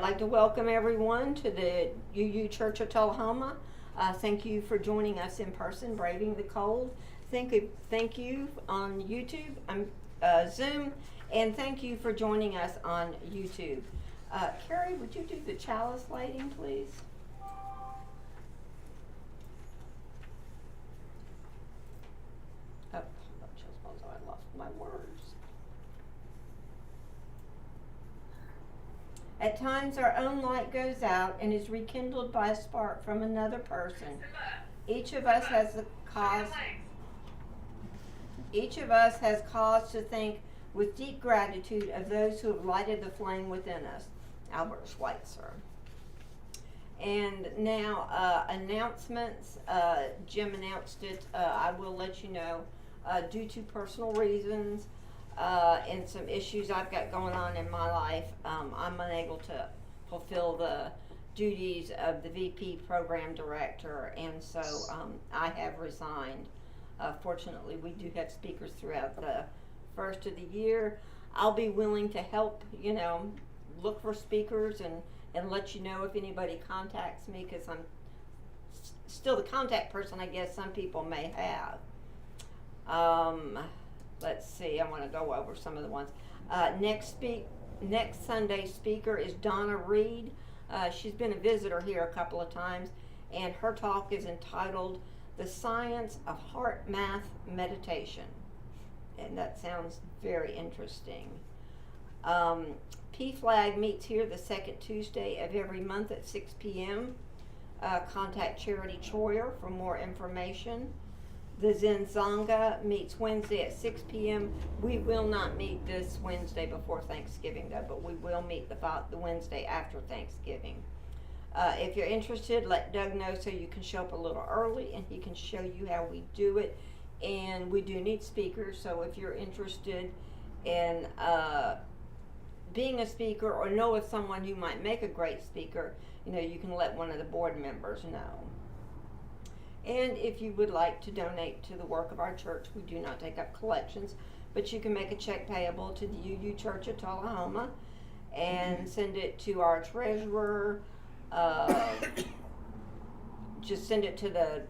like to welcome everyone to the UU Church of Tullahoma. Thank you for joining us in person, braving the cold. Thank you on YouTube, Zoom, and thank you for joining us on YouTube. Carrie, would you do the chalice lighting, please? Oh, I lost my words. At times our own light goes out and is rekindled by a spark from another person. Each of us has cause to think with deep gratitude of those who have lighted the flame within us. Albert Schweitzer. And now announcements. Jim announced it. I will let you know. Due to personal reasons and some issues I've got going on in my life, I'm unable to fulfill the duties of the VP program director, and so I have resigned. Fortunately, we do have speakers throughout the first of the year. I'll be willing to help, look for speakers and let you know if anybody contacts me, because I'm still the contact person I guess some people may have. Let's see, I want to go over some of the ones. Next Sunday speaker is Donna Reed. She's been a visitor here a couple of times, and her talk is entitled The Science of Heart Math Meditation. And that sounds very interesting. PFLAG meets here the second Tuesday of every month at 6 p.m. Contact Charity Troyer for more information. The Zen Sangha meets Wednesday at 6 p.m. We will not meet this Wednesday before Thanksgiving, though, but we will meet the Wednesday after Thanksgiving. If you're interested, let Doug know so you can show up a little early and he can show you how we do it. And we do need speakers, so if you're interested in being a speaker or know of someone who might make a great speaker, you can let one of the board members know. And if you would like to donate to the work of our church, we do not take up collections, but you can make a check payable to the UU Church of Tullahoma and send it to our treasurer. Just send it to the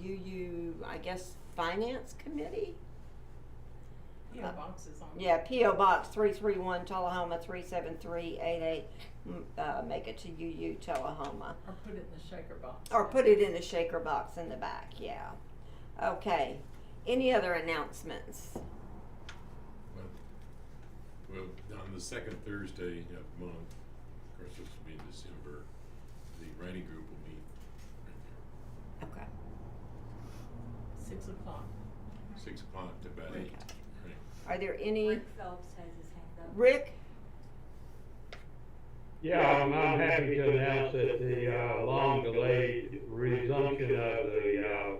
UU, I guess, Finance Committee. P.O. Box is on. Yeah, P.O. Box 331 Tullahoma 37388. Make it to UU Tullahoma. Or put it in the shaker box. Or put it in the shaker box in the back, yeah. Okay. Any other announcements? Well, on the second Thursday of the month, of course this will be in December, the writing group will meet right Okay. 6 o'clock. here. 6 o'clock to about 8. Okay. Right. Are there any? Rick Phelps has his hand up. Rick? Yeah, I'm happy to announce that the long-delayed resumption of the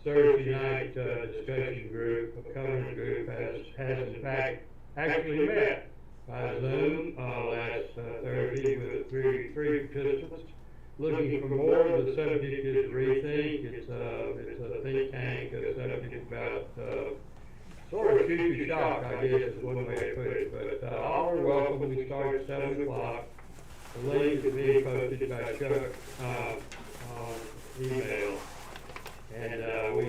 Thursday night discussion group, covenant group, has in fact actually met by Zoom last Thursday with three participants. Looking for more, the subject is rethink. It's a think tank subject about sort of future shock, I guess is one way to put it. But all are welcome. We start at 7 o'clock. The link is being posted by Chuck on email. And we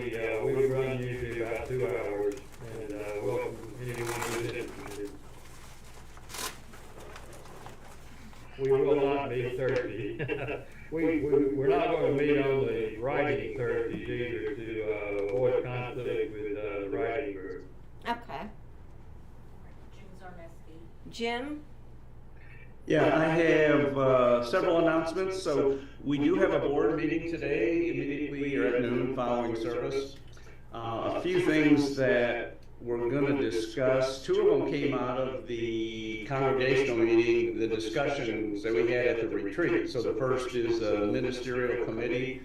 run usually about 2 hours. And welcome anyone who's interested. We will not meet Thursday. We're not going to meet on the writing Thursdays either to avoid conflict with the writing group. Okay. Jim Zarneski. Jim? Yeah, I have several announcements. So we do have a board meeting today, immediately or at noon following service. A few things that we're going to discuss. 2 of them came out of the congregational meeting, the discussions that we had at the retreat. So the first is a ministerial committee.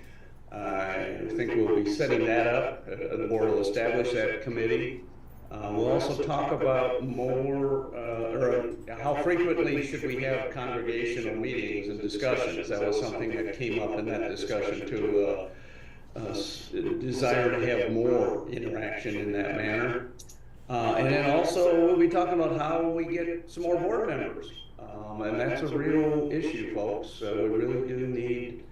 I think we'll be setting that up. The board will establish that committee. We'll also talk about more, or how frequently should we have congregational meetings and discussions. That was something that came up in that discussion too. Desire to have more interaction in that manner. And then also we'll be talking about how we get some more board members. And that's a real issue, folks. We really do need,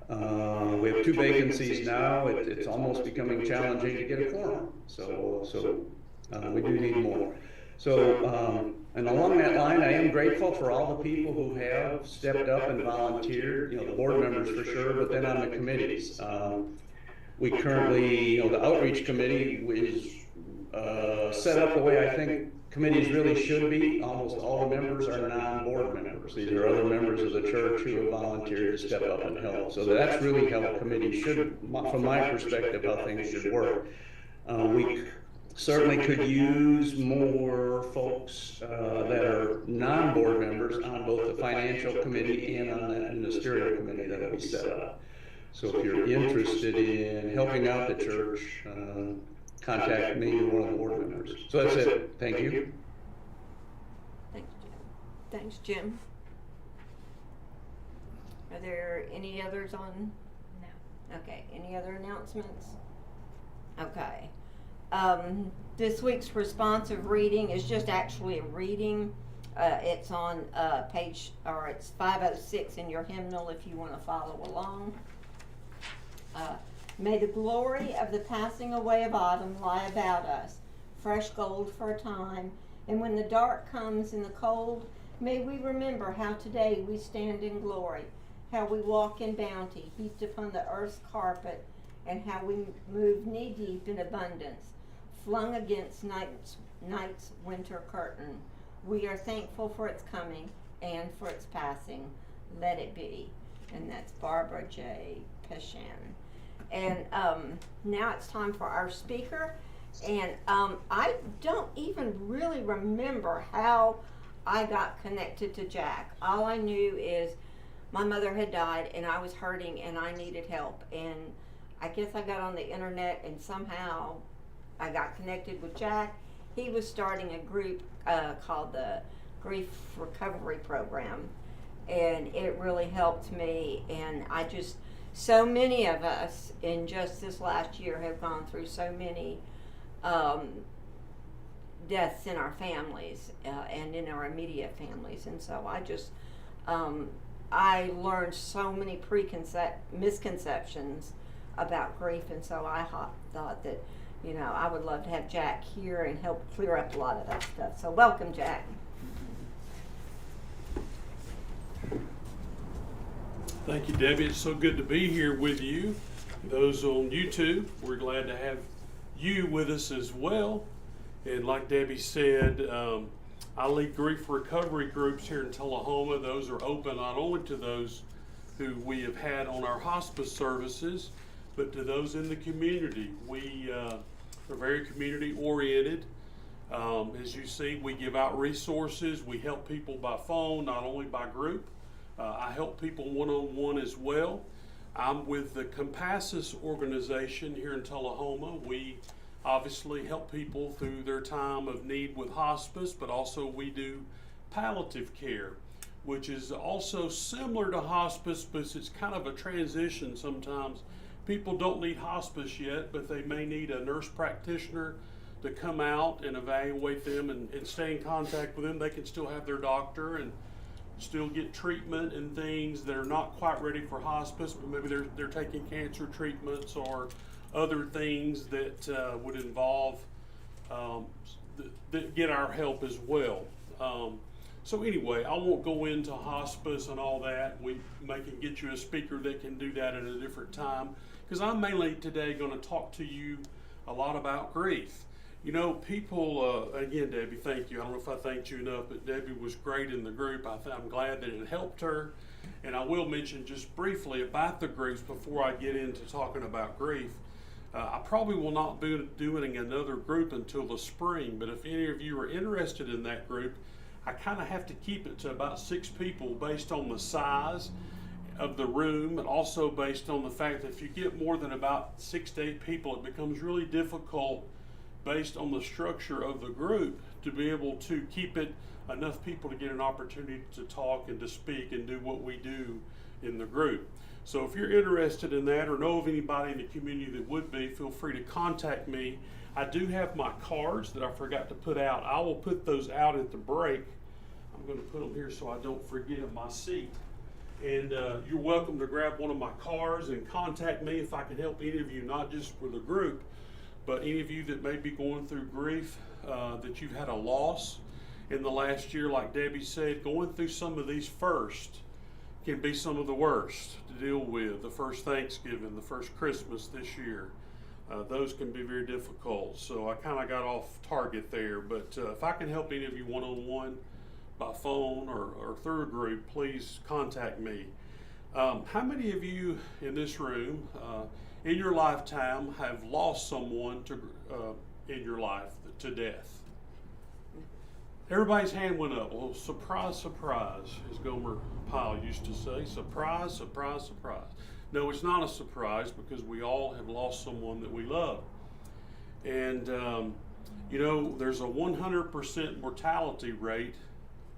we have 2 vacancies now. It's almost becoming challenging to get a quorum. So we do need more. So, and along that line, I am grateful for all the people who have stepped up and volunteered, the board members for sure, but then on the committees. We currently, the outreach committee is set up the way I think committees really should be. Almost all the members are non-board members. These are other members of the church who have volunteered to step up and help. So that's really how a committee should, from my perspective, how things should work. We certainly could use more folks that are non-board members on both the financial committee and on that ministerial committee that will be set up. So if you're interested in helping out the church, contact me or one of the board members. So that's it. Thank you. Thanks, Jim. Thanks, Jim. Are there any others on? No. Okay, any other announcements? Okay. This week's responsive reading is just actually a reading. It's on it's 506 in your hymnal if you want to follow along. May the glory of the passing away of autumn lie about us, fresh gold for a time, and when the dark comes in the cold, may we remember how today we stand in glory, how we walk in bounty heaped upon the earth's carpet, and how we move knee-deep in abundance, flung against night's winter curtain. We are thankful for its coming and for its passing. Let it be. And that's Barbara J. Peshan. And now it's time for our speaker. And I don't even really remember how I got connected to Jack. All I knew is my mother had died and I was hurting and I needed help. And I guess I got on the internet and somehow I got connected with Jack. He was starting a group called the Grief Recovery Program, and it really helped me. And so many of us in just this last year have gone through so many deaths in our families and in our immediate families. And so I learned so many misconceptions about grief, and so I thought that I would love to have Jack here and help clear up a lot of that stuff. So welcome, Jack. Thank you, Debbie. It's so good to be here with you. Those on YouTube, we're glad to have you with us as well. And like Debbie said, I lead grief recovery groups here in Tullahoma. Those are open not only to those who we have had on our hospice services, but to those in the community. We are very community oriented. As you see, we give out resources. We help people by phone, not only by group. I help people one-on-one as well. I'm with the Compassus organization here in Tullahoma. We obviously help people through their time of need with hospice, but also we do palliative care, which is also similar to hospice, but it's kind of a transition sometimes. People don't need hospice yet, but they may need a nurse practitioner to come out and evaluate them and stay in contact with them. They can still have their doctor and still get treatment and things. They're not quite ready for hospice, but maybe they're taking cancer treatments or other things that would involve that get our help as well. So anyway, I won't go into hospice and all that. We may can get you a speaker that can do that at a different time, because I'm mainly today going to talk to you a lot about grief. People, again, Debbie, thank you. I don't know if I thanked you enough, but Debbie was great in the group. I'm glad that it helped her. And I will mention just briefly about the groups before I get into talking about grief. I probably will not be doing another group until the spring, but if any of you are interested in that group, I kind of have to keep it to about 6 people based on the size of the room, and also based on the fact that if you get more than about 6 to 8 people, it becomes really difficult based on the structure of the group to be able to keep it enough people to get an opportunity to talk and to speak and do what we do in the group. So if you're interested in that or know of anybody in the community that would be, feel free to contact me. I do have my cards that I forgot to put out. I will put those out at the break. I'm going to put them here so I don't forget in my seat. And you're welcome to grab one of my cards and contact me if I can help any of you, not just for the group, but any of you that may be going through grief, that you've had a loss in the last year. Like Debbie said, going through some of these first can be some of the worst to deal with. The first Thanksgiving, the first Christmas this year, those can be very difficult. So I kind of got off target there, but if I can help any of you one-on-one by phone or through a group, please contact me. How many of you in this room, in your lifetime, have lost someone in your life to death? Everybody's hand went up. Well, surprise, surprise, as Gomer Pyle used to say. Surprise, surprise, surprise. No, it's not a surprise because we all have lost someone that we love. And, you know, there's a 100% mortality rate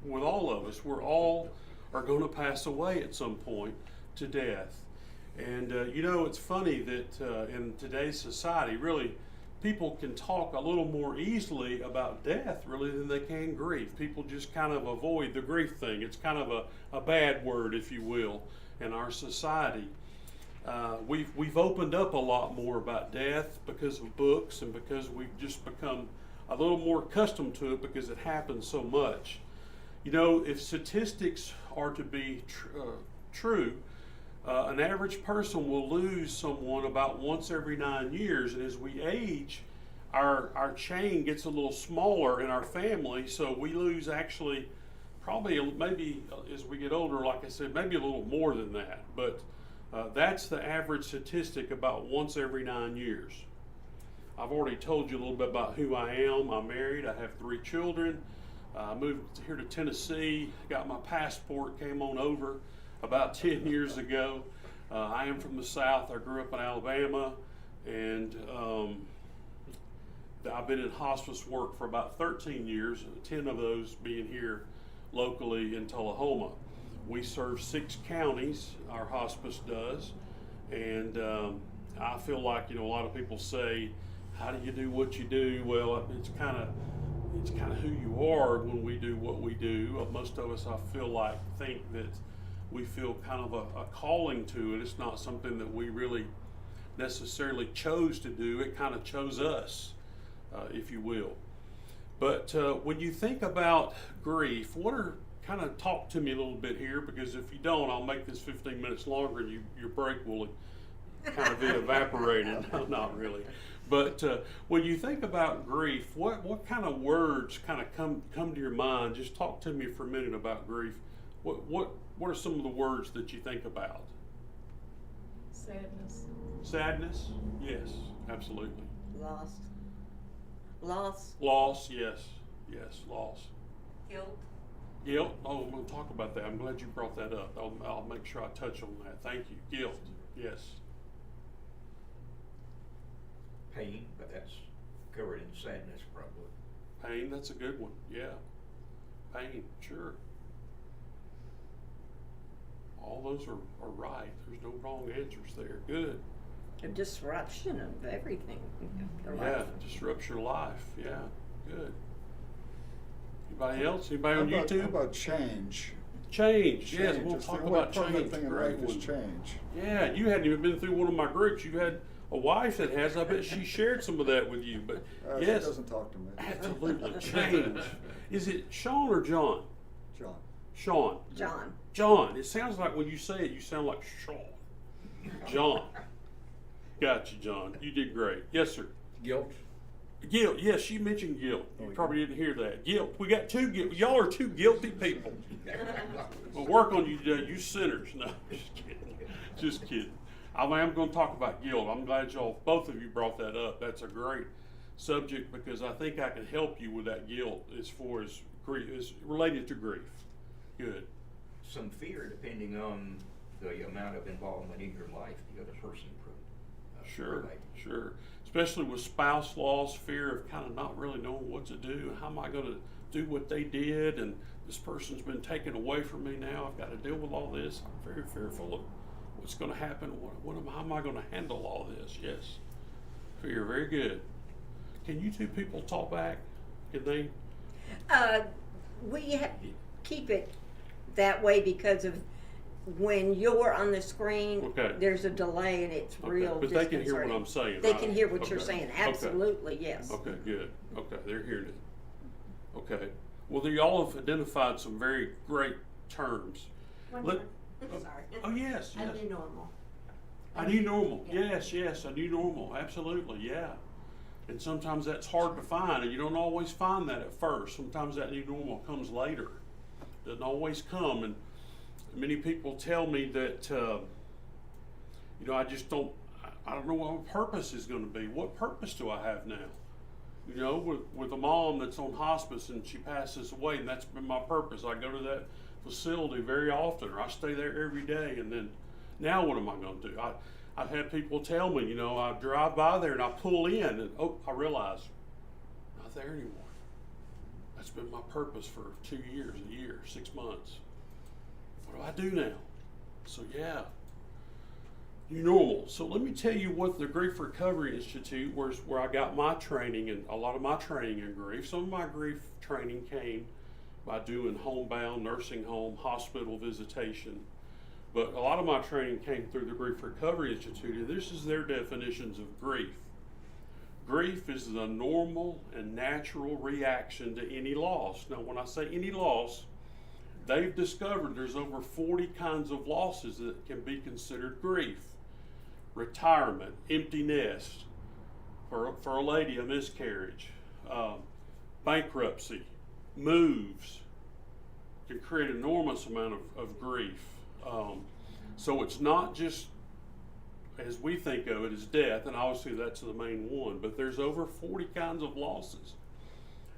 with all of us. We're all are going to pass away at some point to death. And, you know, it's funny that in today's society, really, people can talk a little more easily about death really than they can grief. People just kind of avoid the grief thing. It's kind of a bad word, if you will, in our society. We've opened up a lot more about death because of books and because we've just become a little more accustomed to it because it happens so much. You know, if statistics are to be true, an average person will lose someone about once every 9 years, and as we age, our chain gets a little smaller in our family, so we lose actually probably maybe as we get older, like I said, maybe a little more than that, but that's the average statistic, about once every 9 years. I've already told you a little bit about who I am. I'm married, I have 3 children. I moved here to Tennessee, got my passport, came on over about 10 years ago. I am from the South. I grew up in Alabama, and I've been in hospice work for about 13 years, 10 of those being here locally in Tullahoma. We serve 6 counties, our hospice does, and I feel like, you know, a lot of people say, how do you do what you do? Well, it's kind of who you are when we do what we do. Most of us, I feel like, think that we feel kind of a calling to it. It's not something that we really necessarily chose to do. It kind of chose us, if you will. But when you think about grief, kind of talk to me a little bit here, because if you don't, I'll make this 15 minutes longer and your break will kind of be evaporated. No, not really. But when you think about grief, what kind of words kind of come to your mind? Just talk to me for a minute about grief. What are some of the words that you think about? Sadness. Sadness? Yes, absolutely. Loss. Loss, yes, loss. Guilt. Guilt? Oh, I'm going to talk about that. I'm glad you brought that up. I'll make sure I touch on that. Thank you. Guilt, yes. Pain, but that's covered in sadness probably. Pain, that's a good one. Yeah. Pain, sure. All those are right. There's no wrong answers there. Good. A disruption of everything. Yeah, disrupts your life. Yeah, good. Anybody else? Anybody on YouTube? How about change? Change. Yes, Change. we'll It's talk the only about change. permanent thing in Great life is one. change. Yeah, you hadn't even been through one of my groups. You had a wife that has. I bet she shared some of that with you. But yes, She doesn't talk to me. absolutely. Change. Is it Sean or John? John. Sean. John. It sounds like when you say it, you sound like Sean. John. Got you, John. You did great. Yes, sir. Guilt. Guilt. Yes, you mentioned guilt. You Oh, yeah. probably didn't hear that. Guilt. We got 2 guilt. Y'all are 2 guilty people. We'll work on you today. You sinners. No, just kidding. Just kidding. I'm going to talk about guilt. I'm glad both of you brought that up. That's a great subject because I think I can help you with that guilt as far as grief is related to grief. Good. Some fear depending on the amount of involvement in your life the other person Sure, provides. sure. Especially with spouse loss, fear of kind of not really knowing what to do. How am I going to do what they did, and this person's been taken away from me now. I've got to deal with all this. I'm very fearful of what's going to happen. How am I going to handle all this? Yes. Fear, very good. Can you two people talk back? Can they? We keep it that way because of when you're on the screen, Okay. there's a delay and it's Okay, real but they can hear what disconcerting. I'm saying, They right? can hear what you're Okay. saying, Okay. absolutely, yes. Okay, good. Okay, they're hearing it. Okay. Well, you all have identified some very great terms. One Let- more. Sorry. Oh, yes, I yes. do normal. I knew normal. Yeah. Yes, I knew normal. Absolutely, yeah. And sometimes that's hard to find, and you don't always find that at first. Sometimes that new normal comes later. Doesn't always come, and many people tell me that, I just don't. I don't know what my purpose is going to be. What purpose do I have now? With a mom that's on hospice and she passes away, and that's been my purpose. I go to that facility very often, or I stay there every day, and then now what am I going to do? I've had people tell me, I drive by there and I pull in, and I realize I'm not there anymore. That's been my purpose for 2 years, a year, 6 months. What do I do now? So yeah, new normal. So let me tell you what the Grief Recovery Institute, where I got my training, and a lot of my training in grief. Some of my grief training came by doing homebound, nursing home, hospital visitation. But a lot of my training came through the Grief Recovery Institute, and this is their definitions of grief. Grief is the normal and natural reaction to any loss. Now, when I say any loss, they've discovered there's over 40 kinds of losses that can be considered grief. Retirement, empty nest, for a lady, a miscarriage, bankruptcy, moves, can create an enormous amount of grief. So it's not just as we think of it as death, and obviously that's the main one, but there's over 40 kinds of losses.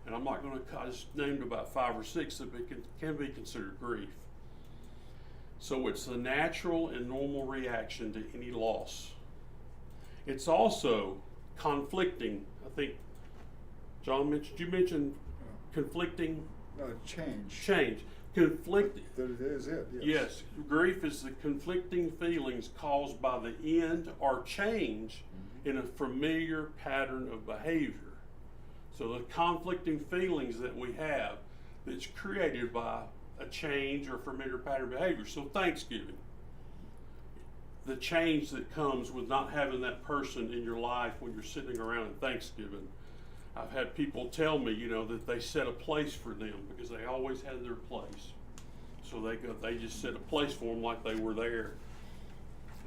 And I'm not going to, I just named about 5 or 6 that can be considered grief. So it's the natural and normal reaction to any loss. It's also conflicting. I think, John mentioned, you mentioned conflicting? Change. Change. Conflicting. That it is it, yes. Yes, grief is the conflicting feelings caused by the end or change in a familiar pattern of behavior. So the conflicting feelings that we have that's created by a change or familiar pattern of behavior. So Thanksgiving, the change that comes with not having that person in your life when you're sitting around at Thanksgiving. I've had people tell me, that they set a place for them because they always had their place. So they just set a place for them like they were there,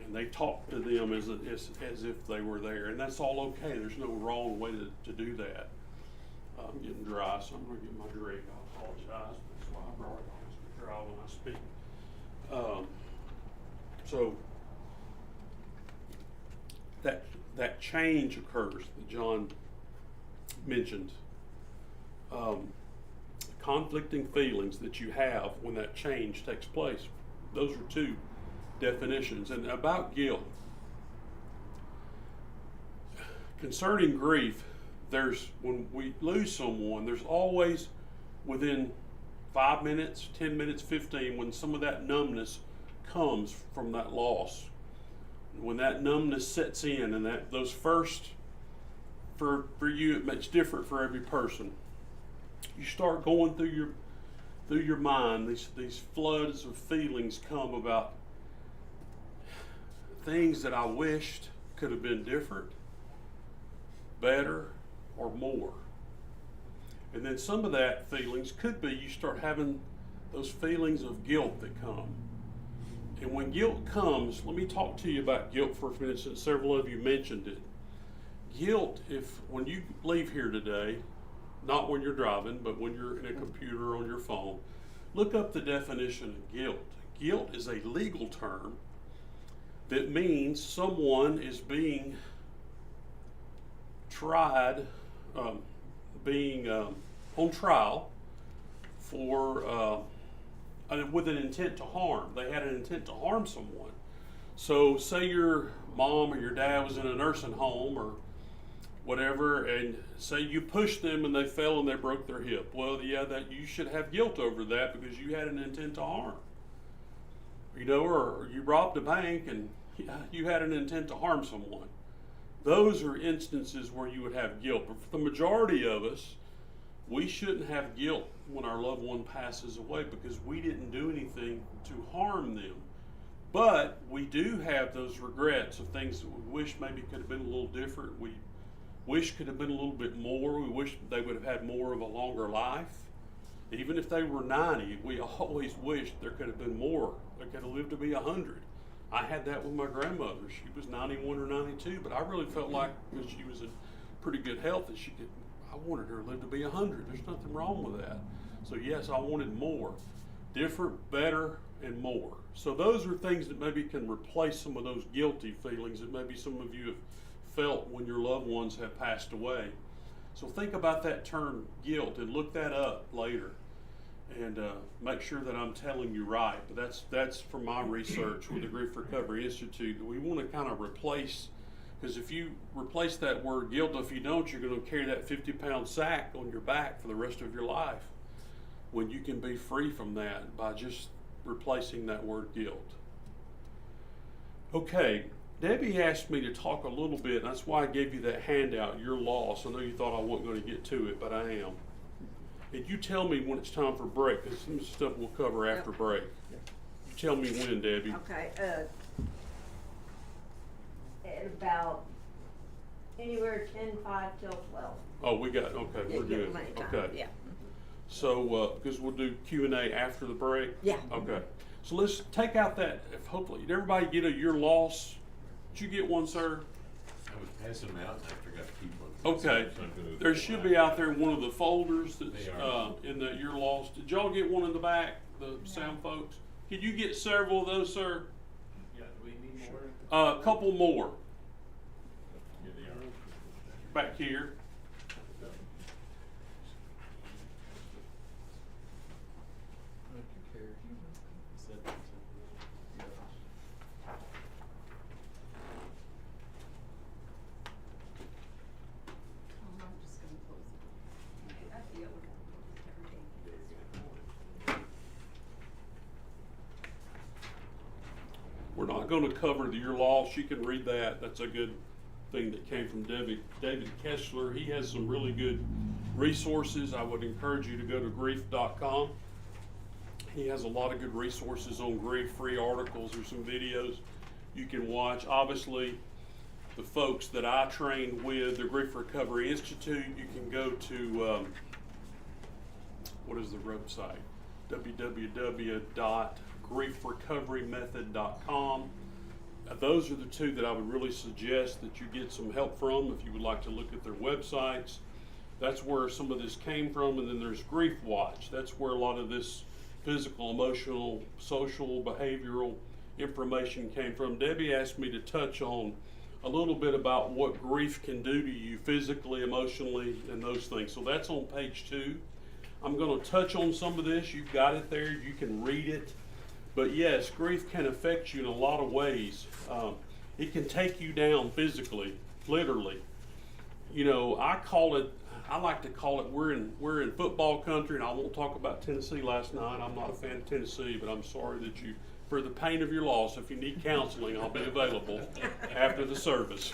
and they talk to them as if they were there, and that's all okay. There's no wrong way to do that. I'm getting dry, so I'm going to get my drink. I apologize. That's why I brought it. I dry when I speak. So that change occurs that John mentioned. Conflicting feelings that you have when that change takes place. Those are 2 definitions. And about guilt, concerning grief, when we lose someone, there's always within 5 minutes, 10 minutes, 15, when some of that numbness comes from that loss. When that numbness sets in, and those first, for you, it's different for every person. You start going through your mind, these floods of feelings come about things that I wished could have been different, better, or more. And then some of that feelings could be you start having those feelings of guilt that come. And when guilt comes, let me talk to you about guilt for a minute, since several of you mentioned it. Guilt, when you leave here today, not when you're driving, but when you're in a computer or on your phone, look up the definition of guilt. Guilt is a legal term that means someone is being tried, being on trial for with an intent to harm. They had an intent to harm someone. So say your mom or your dad was in a nursing home or whatever, and say you pushed them and they fell and they broke their hip. Well, yeah, that you should have guilt over that because you had an intent to harm. You know, or you robbed a bank and you had an intent to harm someone. Those are instances where you would have guilt. But for the majority of us, we shouldn't have guilt when our loved one passes away because we didn't do anything to harm them. But we do have those regrets of things that we wish maybe could have been a little different. We wish could have been a little bit more. We wish they would have had more of a longer life. Even if they were 90, we always wished there could have been more. They could have lived to be 100. I had that with my grandmother. She was 91 or 92, but I really felt like because she was in pretty good health that I wanted her to live to be 100. There's nothing wrong with that. So yes, I wanted more. Different, better, and more. So those are things that maybe can replace some of those guilty feelings that maybe some of you have felt when your loved ones have passed away. So think about that term guilt and look that up later and make sure that I'm telling you right. But that's from my research with the Grief Recovery Institute. We want to kind of replace, because if you replace that word guilt, if you don't, you're going to carry that 50-pound sack on your back for the rest of your life, when you can be free from that by just replacing that word guilt. Okay, Debbie asked me to talk a little bit, and that's why I gave you that handout, Your Loss. I know you thought I wasn't going to get to it, but I am. And you tell me when it's time for break, because some stuff we'll cover after break. You tell me when, Debbie. Okay, at about anywhere 10:05 till 12. Oh, we got, okay, Yeah, we're good. plenty of time, Okay. yeah. So, because we'll do Q&A after the break? Yeah. Okay. So let's take out that, if hopefully, did everybody get a Your Loss? Did you get one, sir? I was passing them out and I forgot to keep one. Okay. So I'm gonna- There should be out there in one of the folders that's They are. in the Your Loss. Did y'all get one in the back, the sound folks? Could you get several of those, sir? Yeah, do we need more? A couple more Here they are. back here. I'm just gonna close it. I feel like I'm closed every day. We're not going to cover the Your Loss. You can read that. That's a good thing that came from David Kessler. He has some really good resources. I would encourage you to go to grief.com. He has a lot of good resources on grief, free articles. There's some videos you can watch. Obviously, the folks that I train with, the Grief Recovery Institute, you can go to, what is the website? www.griefrecoverymethod.com. Those are the two that I would really suggest that you get some help from if you would like to look at their websites. That's where some of this came from. And then there's Grief Watch. That's where a lot of this physical, emotional, social, behavioral information came from. Debbie asked me to touch on a little bit about what grief can do to you physically, emotionally, and those things. So that's on page 2. I'm going to touch on some of this. You've got it there. You can read it. But yes, grief can affect you in a lot of ways. It can take you down physically, literally. You know, I like to call it, we're in football country, and I won't talk about Tennessee last night. I'm not a fan of Tennessee, but I'm sorry that for the pain of your loss, if you need counseling, I'll be available after the service.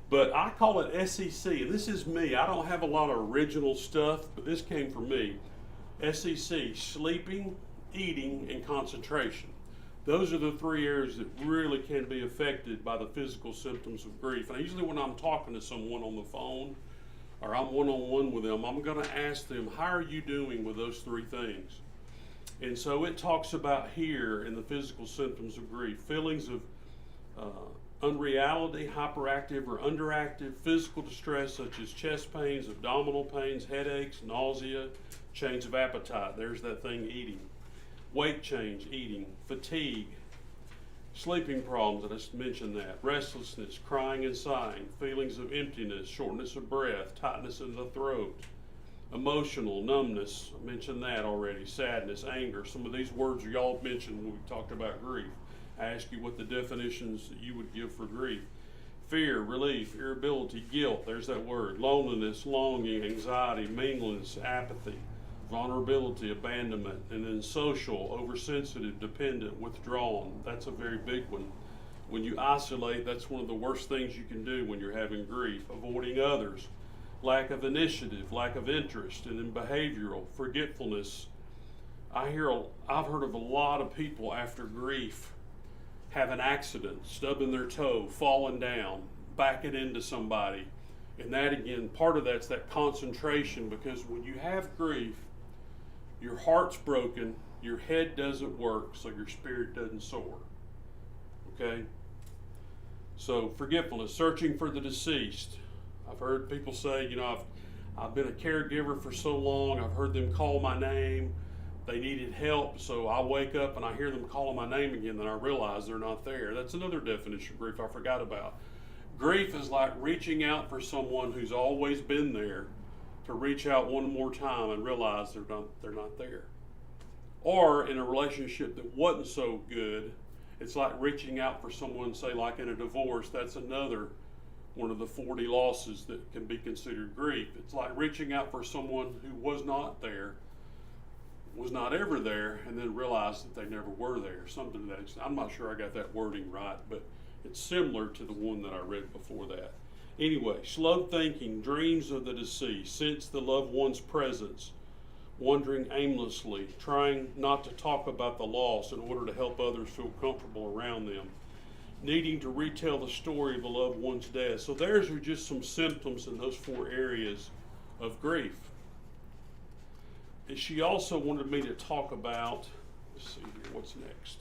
But I call it SEC, and this is me. I don't have a lot of original stuff, but this came from me. SEC, sleeping, eating, and concentration. Those are the 3 areas that really can be affected by the physical symptoms of grief. And usually when I'm talking to someone on the phone, or I'm one-on-one with them, I'm going to ask them, how are you doing with those 3 things? And so it talks about here in the physical symptoms of grief, feelings of unreality, hyperactive or underactive, physical distress such as chest pains, abdominal pains, headaches, nausea, change of appetite. There's that thing, eating. Weight change, eating. Fatigue, sleeping problems, I just mentioned that. Restlessness, crying and sighing, feelings of emptiness, shortness of breath, tightness in the throat. Emotional, numbness, I mentioned that already. Sadness, anger. Some of these words y'all mentioned when we talked about grief. I asked you what the definitions that you would give for grief. fear, relief, irritability, guilt, there's that word, loneliness, longing, anxiety, meaninglessness, apathy, vulnerability, abandonment, and then social, oversensitive, dependent, withdrawn. That's a very big one. When you isolate, that's one of the worst things you can do when you're having grief. Avoiding others, lack of initiative, lack of interest, and then behavioral, forgetfulness. I've heard of a lot of people after grief have an accident, stubbing their toe, falling down, backing into somebody. And that again, part of that's that concentration, because when you have grief, your heart's broken, your head doesn't work, so your spirit doesn't soar. Okay? So forgetfulness, searching for the deceased. I've heard people say, I've been a caregiver for so long, I've heard them call my name. They needed help, so I wake up and I hear them calling my name again, then I realize they're not there. That's another definition of grief I forgot about. Grief is like reaching out for someone who's always been there, to reach out one more time and realize they're not there. Or in a relationship that wasn't so good, it's like reaching out for someone, say like in a divorce. That's another one of the 40 losses that can be considered grief. It's like reaching out for someone who was not there, was not ever there, and then realized that they never were there. Something to that extent. I'm not sure I got that wording right, but it's similar to the one that I read before that. Anyway, slow thinking, dreams of the deceased, sense the loved one's presence, wandering aimlessly, trying not to talk about the loss in order to help others feel comfortable around them, needing to retell the story of the loved one's death. So those are just some symptoms in those 4 areas of grief. And she also wanted me to talk about, let's see here, what's next?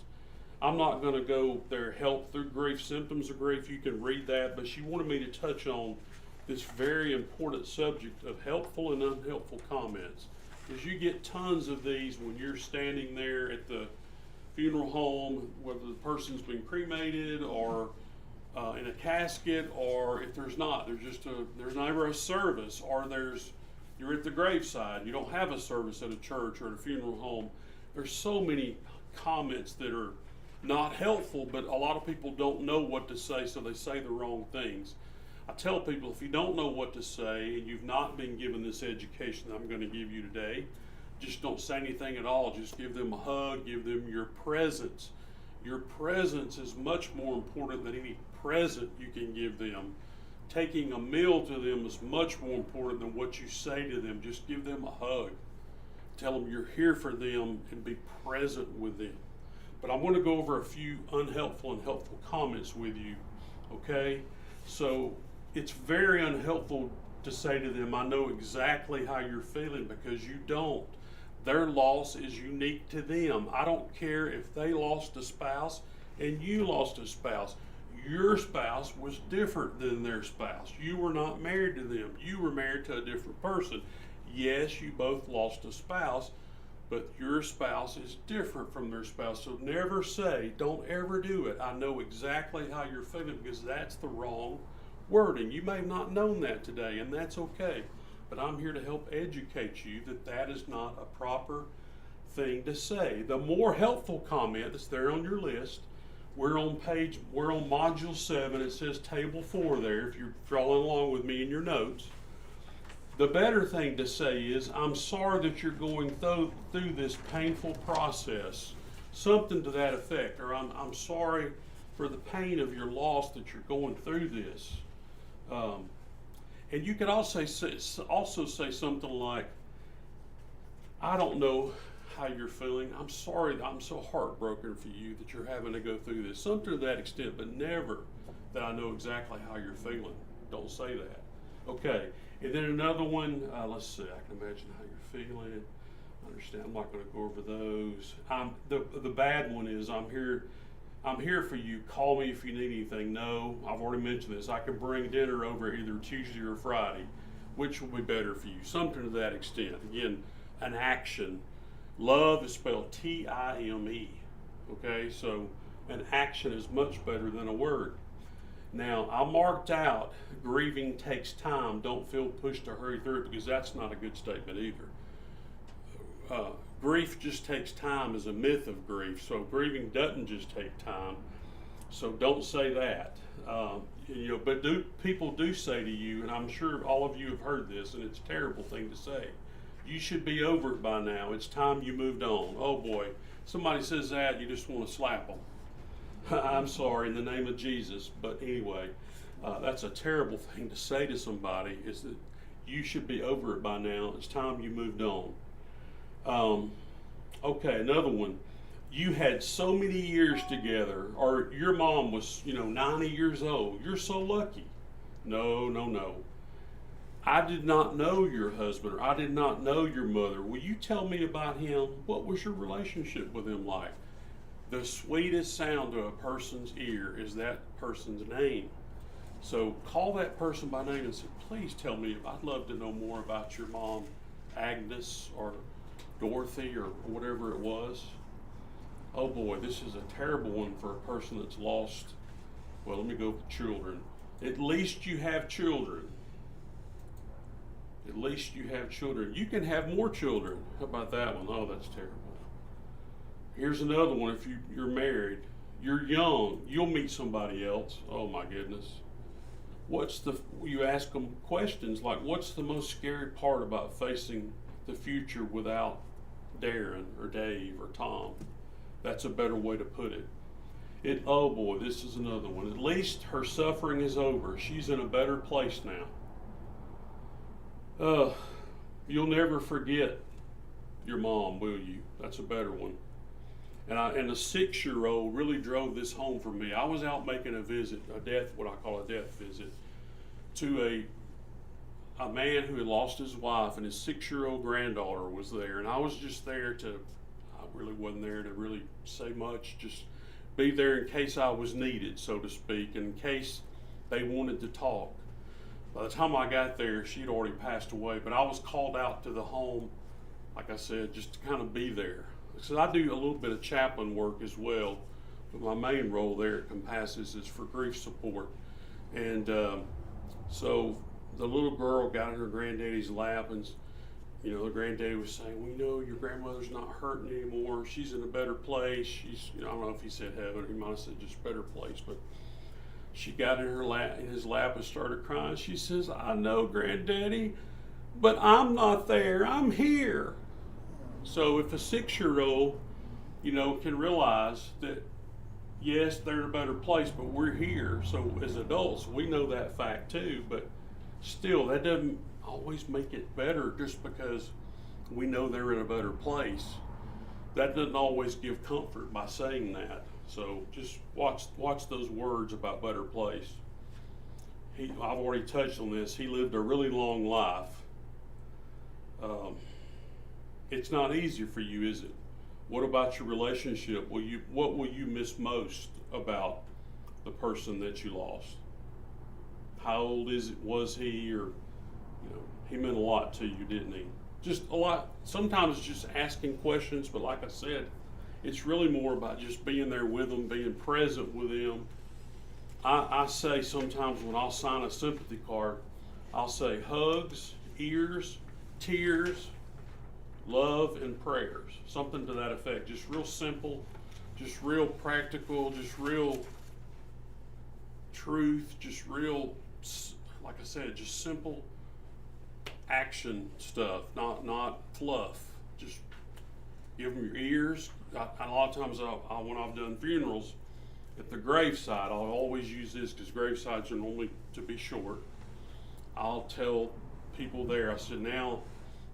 I'm not going to go there, help through grief, symptoms of grief. You can read that, but she wanted me to touch on this very important subject of helpful and unhelpful comments. Because you get tons of these when you're standing there at the funeral home, whether the person's been cremated or in a casket, or if there's not, there's never a service, or you're at the graveside, you don't have a service at a church or at a funeral home. There's so many comments that are not helpful, but a lot of people don't know what to say, so they say the wrong things. I tell people, if you don't know what to say and you've not been given this education that I'm going to give you today, just don't say anything at all. Just give them a hug, give them your presence. Your presence is much more important than any present you can give them. Taking a meal to them is much more important than what you say to them. Just give them a hug. Tell them you're here for them and be present with them. But I'm going to go over a few unhelpful and helpful comments with you, okay? So it's very unhelpful to say to them, I know exactly how you're feeling, because you don't. Their loss is unique to them. I don't care if they lost a spouse and you lost a spouse. Your spouse was different than their spouse. You were not married to them. You were married to a different person. Yes, you both lost a spouse, but your spouse is different from their spouse. So never say, don't ever do it, I know exactly how you're feeling, because that's the wrong wording. You may have not known that today, and that's okay. But I'm here to help educate you that that is not a proper thing to say. The more helpful comment that's there on your list, we're on module 7. It says table 4 there, if you're following along with me in your notes. The better thing to say is, I'm sorry that you're going through this painful process. Something to that effect. Or I'm sorry for the pain of your loss that you're going through this. And you could also say something like, I don't know how you're feeling. I'm sorry, I'm so heartbroken for you that you're having to go through this. Something to that extent, but never that I know exactly how you're feeling. Don't say that. Okay, and then another one, let's see, I can imagine how you're feeling. I understand, I'm not going to go over those. The bad one is, I'm here for you. Call me if you need anything. No, I've already mentioned this. I can bring dinner over either Tuesday or Friday. Which will be better for you? Something to that extent. Again, an action. Love is spelled T-I-M-E. Okay, so an action is much better than a word. Now, I marked out, grieving takes time. Don't feel pushed to hurry through it, because that's not a good statement either. Grief just takes time is a myth of grief. So grieving doesn't just take time. So don't say that. But people do say to you, and I'm sure all of you have heard this, and it's a terrible thing to say. You should be over it by now. It's time you moved on. Oh boy, somebody says that, you just want to slap them. I'm sorry, in the name of Jesus. But anyway, that's a terrible thing to say to somebody, is that you should be over it by now. It's time you moved on. Okay, another one. You had so many years together, or your mom was, 90 years old. You're so lucky. No. I did not know your husband, or I did not know your mother. Will you tell me about him? What was your relationship with him like? The sweetest sound to a person's ear is that person's name. So call that person by name and say, please tell me, I'd love to know more about your mom, Agnes, or Dorothy, or whatever it was. Oh boy, this is a terrible one for a person that's lost. Well, let me go with children. At least you have children. At least you have children. You can have more children. How about that one? Oh, that's terrible. Here's another one. If you're married, you're young, you'll meet somebody else. Oh my goodness. You ask them questions like, what's the most scary part about facing the future without Darren or Dave or Tom? That's a better way to put it. Oh boy, this is another one. At least her suffering is over. She's in a better place now. You'll never forget your mom, will you? That's a better one. And a 6-year-old really drove this home for me. I was out making a visit, what I call a death visit, to a man who had lost his wife, and his 6-year-old granddaughter was there. And I was just there I really wasn't there to really say much, just be there in case I was needed, so to speak, in case they wanted to talk. By the time I got there, she'd already passed away, but I was called out to the home, like I said, just to kind of be there. So I do a little bit of chaplain work as well, but my main role there at Compasses is for grief support. And so the little girl got in her granddaddy's lap, and the granddaddy was saying, well, your grandmother's not hurting anymore. She's in a better place. She's, I don't know if he said heaven, he might have said just better place, but she got in his lap and started crying. She says, I know, Granddaddy, but I'm not there. I'm here. So if a 6-year-old, can realize that, yes, they're in a better place, but we're here. So as adults, we know that fact too, but still, that doesn't always make it better just because we know they're in a better place. That doesn't always give comfort by saying that. So just watch those words about better place. I've already touched on this. He lived a really long life. It's not easy for you, is it? What about your relationship? What will you miss about the person that you lost? How old was he, or he meant a lot to you, didn't he? Just a lot. Sometimes it's just asking questions, but like I said, it's really more about just being there with them, being present with them. I say sometimes when I'll sign a sympathy card, I'll say hugs, ears, tears, love, and prayers. Something to that effect. Just real simple, just real practical, just real truth, just real, like I said, just simple action stuff, not fluff. Just give them your ears. A lot of times when I've done funerals, at the graveside, I'll always use this because gravesides are normally to be short. I'll tell people there, I said, now,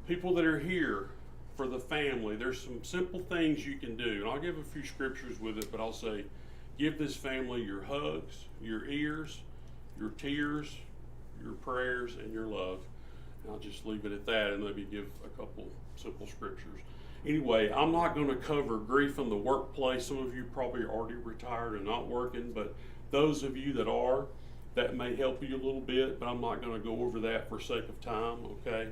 people that are here for the family, there's some simple things you can do. And I'll give a few scriptures with it, but I'll say, give this family your hugs, your ears, your tears, your prayers, and your love. And I'll just leave it at that and maybe give a couple simple scriptures. Anyway, I'm not going to cover grief in the workplace. Some of you probably are already retired and not working, but those of you that are, that may help you a little bit, but I'm not going to go over that for sake of time, okay?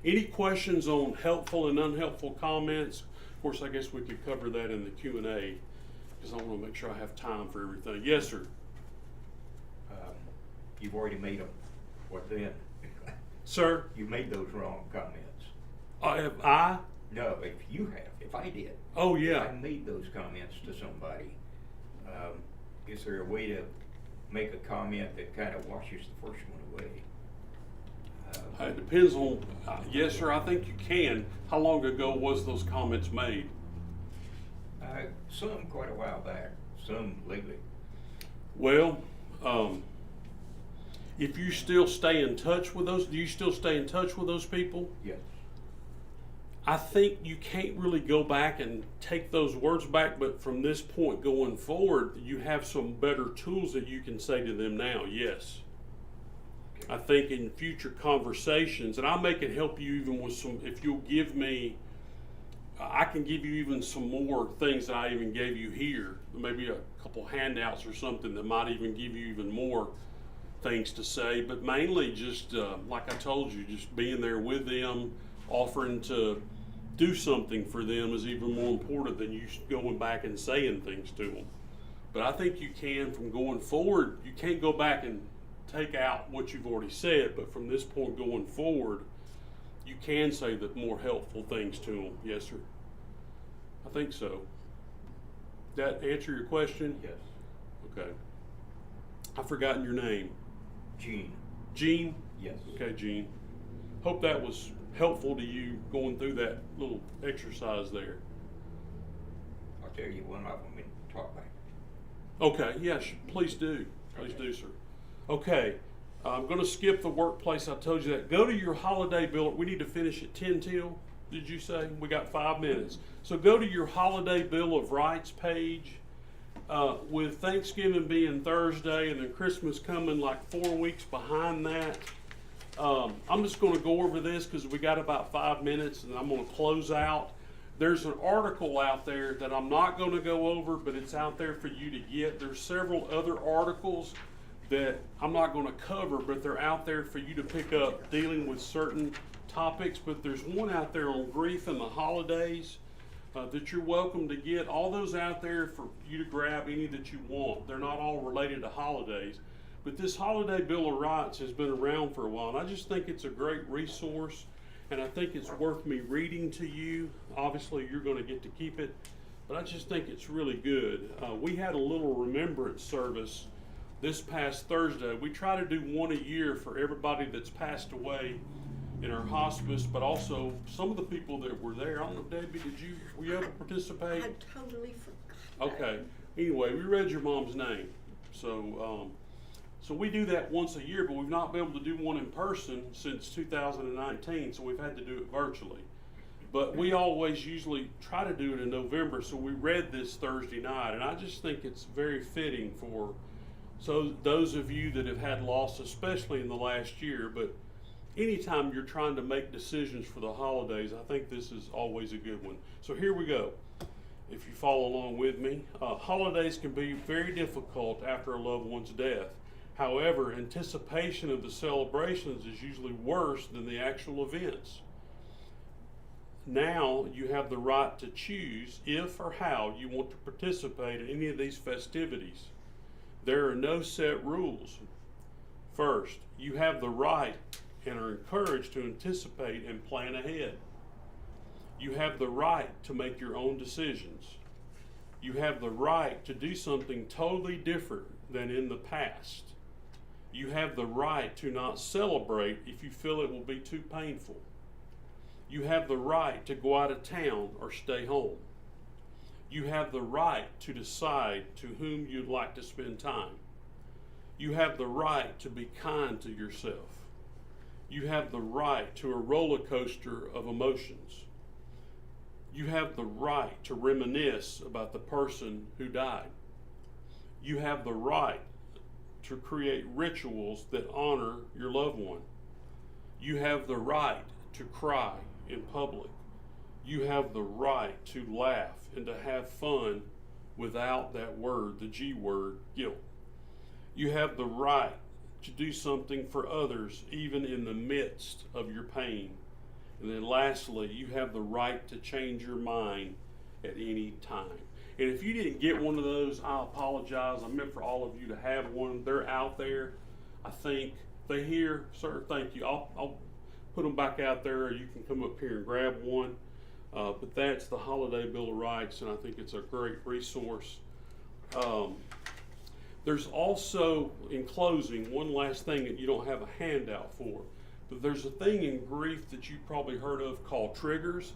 Any questions on helpful and unhelpful comments? Of course, I guess we could cover that in the Q&A because I want to make sure I have time for everything. Yes, sir. You've already made them. What then? Sir? You made those wrong comments. Have I? No, if you have, if I did. Oh, yeah. If I made those comments to somebody, is there a way to make a comment that kind of washes the first one away? It depends on, yes, sir, I think you can. How long ago was those comments made? Some quite a while back, some lately. Well, if you still stay in touch with those, do you still stay in touch with those people? Yes. I think you can't really go back and take those words back, but from this point going forward, you have some better tools that you can say to them now, yes. Okay. I think in future conversations, and I may can help you even with some, if you'll give me, I can give you even some more things that I even gave you here, maybe a couple handouts or something that might even give you even more things to say, but mainly just like I told you, just being there with them, offering to do something for them is even more important than you going back and saying things to them. But I think you can, from going forward, you can't go back and take out what you've already said, but from this point going forward, you can say the more helpful things to them. Yes, sir. I think so. That answer your question? Yes. Okay. I've forgotten your name. Gene. Gene? Yes. Okay, Gene. Hope that was helpful to you going through that little exercise there. I'll tell you one of them and talk back. Okay, yes, please do. Please do, sir. Okay, I'm going to skip the workplace. I told you that. Go to your holiday bill. We need to finish at 10 till, did you say? We got 5 minutes. So go to your holiday bill of rights page. With Thanksgiving being Thursday and then Christmas coming like 4 weeks behind that, I'm just going to go over this because we got about 5 minutes and I'm going to close out. There's an article out there that I'm not going to go over, but it's out there for you to get. There's several other articles that I'm not going to cover, but they're out there for you to pick up dealing with certain topics. But there's one out there on grief and the holidays that you're welcome to get. All those out there for you to grab any that you want. They're not all related to holidays. But this Holiday Bill of Rights has been around for a while, and I just think it's a great resource, and I think it's worth me reading to you. Obviously, you're going to get to keep it, but I just think it's really good. We had a little remembrance service this past Thursday. We try to do one a year for everybody that's passed away in our hospice, but also some of the people that were there. I don't know, Debbie, were you able to participate? I totally forgot. Okay. Anyway, we read your mom's name, so we do that once a year, but we've not been able to do one in person since 2019, so we've had to do it virtually. But we always usually try to do it in November, so we read this Thursday night, and I just think it's very fitting for those of you that have had loss, especially in the last year, but anytime you're trying to make decisions for the holidays, I think this is always a good one. So here we go. If you follow along with me, holidays can be very difficult after a loved one's death. However, anticipation of the celebrations is usually worse than the actual events. Now you have the right to choose if or how you want to participate in any of these festivities. There are no set rules. First, you have the right and are encouraged to anticipate and plan ahead. You have the right to make your own decisions. You have the right to do something totally different than in the past. You have the right to not celebrate if you feel it will be too painful. You have the right to go out of town or stay home. You have the right to decide to whom you'd like to spend time. You have the right to be kind to yourself. You have the right to a roller coaster of emotions. You have the right to reminisce about the person who died. You have the right to create rituals that honor your loved one. You have the right to cry in public. You have the right to laugh and to have fun without that word, the G word, guilt. You have the right to do something for others even in the midst of your pain. And then lastly, you have the right to change your mind at any time. And if you didn't get one of those, I apologize. I meant for all of you to have one. They're out there. I think they here, sir, thank you. I'll put them back out there, or you can come up here and grab one. But that's the Holiday Bill of Rights, and I think it's a great resource. There's also, in closing, one last thing that you don't have a handout for, but there's a thing in grief that you probably heard of called triggers.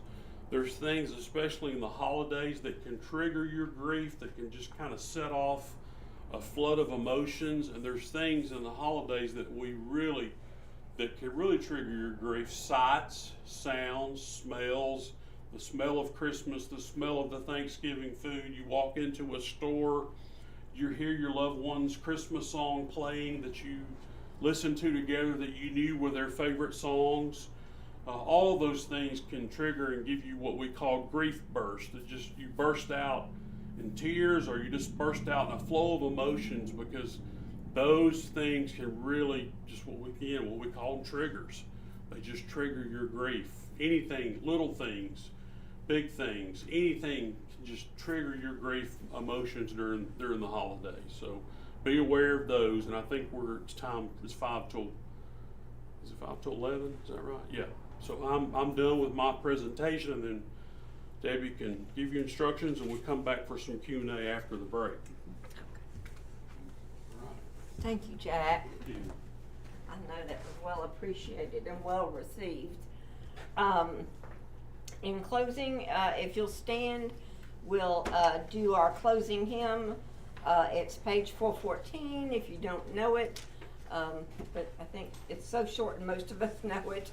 There's things, especially in the holidays, that can trigger your grief, that can just kind of set off a flood of emotions. And there's things in the holidays that can really trigger your grief. Sights, sounds, smells, the smell of Christmas, the smell of the Thanksgiving food. You walk into a store, you hear your loved one's Christmas song playing that you listened to together that you knew were their favorite songs. All of those things can trigger and give you what we call grief burst. That just you burst out in tears, or you just burst out in a flow of emotions, because those things can really just what we call them triggers. They just trigger your grief. Anything, little things, big things, anything can just trigger your grief emotions during the holidays. So be aware of those. And I think it's 5 till 11? Is that right? Yeah. So I'm done with my presentation, and then Debbie can give you instructions, and we'll come back for some Q&A after the break. All right. Thank you, Jack. Thank you. I know that was well appreciated and well received. In closing, if you'll stand, we'll do our closing hymn. It's page 414 if you don't know it, but I think it's so short and most of us know it.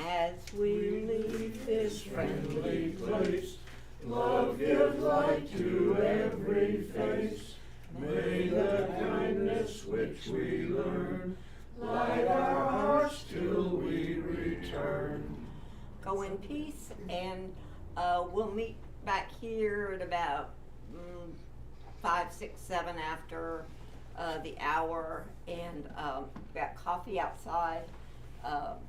As we leave this friendly place, love give light to every face. May the kindness which we learn light our hearts till we return. Go in peace, and we'll meet back here at about 5, 6, 7 after the hour, and got coffee outside.